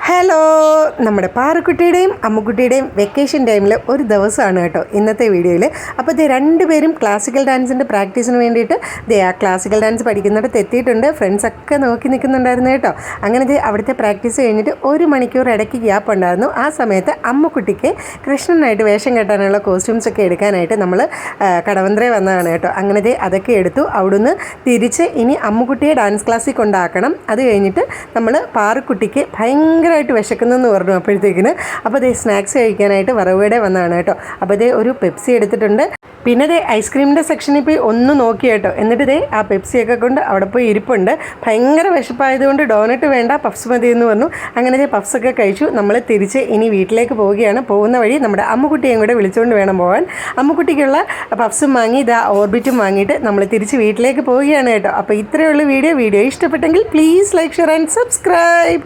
Hello, നമ്മുടെ പാറുക്കുട്ടിയുടെയും അമ്മുക്കുട്ടിയുടെയും vacation ടൈമിൽ ഒരു ദിവസമാണ് കേട്ടോ ഇന്നത്തെ വീഡിയോയിൽ. അപ്പോൾ ഇത് രണ്ടുപേരും ക്ലാസിക്കൽ ഡാൻസിൻ്റെ പ്രാക്ടീസിന് വേണ്ടിയിട്ട് ആ ക്ലാസിക്കൽ ഡാൻസ് പഠിക്കുന്നിടത്ത് എത്തിയിട്ടുണ്ട്. ഫ്രണ്ട്സൊക്കെ നോക്കി നിൽക്കുന്നുണ്ടായിരുന്നു കേട്ടോ. അങ്ങനെ അവിടുത്തെ പ്രാക്ടീസ് കഴിഞ്ഞിട്ട് 1 മണിക്കൂർ ഇടയ്ക്ക് ഗ്യാപ്പ് ഉണ്ടായിരുന്നു. ആ സമയത്ത് അമ്മുക്കുട്ടിക്ക് കൃഷ്ണനായിട്ട് വേഷം കെട്ടാനുള്ള കോസ്റ്റ്യൂംസൊക്കെ എടുക്കാനായിട്ട് നമ്മൾ കടവന്ത്രയിൽ വന്നതാണ് കേട്ടോ. അങ്ങനെ അതൊക്കെ എടുത്തു. അവിടുന്ന് തിരിച്ച് ഇനി അമ്മുക്കുട്ടിയെ ഡാൻസ് ക്ലാസ്സിൽ കൊണ്ടാക്കണം. അത് കഴിഞ്ഞിട്ട് നമ്മൾ പാറുക്കുട്ടിക്ക് ഭയങ്കരമായിട്ട് വിശക്കുന്നെന്ന് പറഞ്ഞു അപ്പോഴത്തേക്കിന്. അപ്പോൾ സ്നാക്സ് കഴിക്കാനായിട്ട് വറവുകട വന്നതാണ് കേട്ടോ. അപ്പോൾ ഒരു പെപ്സി എടുത്തിട്ടുണ്ട്. പിന്നെ ഐസ്ക്രീമിൻ്റെ സെക്ഷനിൽ പോയി ഒന്ന് നോക്കി കേട്ടോ. എന്നിട്ട് ആ പെപ്സിയൊക്കെ കൊണ്ട് അവിടെ പോയി ഇരിപ്പുണ്ട്. ഭയങ്കര വിശപ്പായതുകൊണ്ട് ഡോനറ്റ് വേണ്ട, പഫ്സ് മതി എന്ന് പറഞ്ഞു. അങ്ങനെ പഫ്സൊക്കെ കഴിച്ചു. നമ്മൾ തിരിച്ച് ഇനി വീട്ടിലേക്ക് പോവുകയാണ്. പോകുന്ന വഴി നമ്മുടെ അമ്മുക്കുട്ടിയും കൂടെ വിളിച്ചുകൊണ്ട് വേണം പോകാൻ. അമ്മുക്കുട്ടിക്കുള്ള പഫ്സും വാങ്ങി ഓർബിറ്റും വാങ്ങിയിട്ട് നമ്മൾ തിരിച്ച് വീട്ടിലേക്ക് പോവുകയാണ് കേട്ടോ. അപ്പോൾ ഇത്രയുള്ള വീഡിയോ ഇഷ്ടപ്പെട്ടെങ്കിൽ please like, share and subscribe.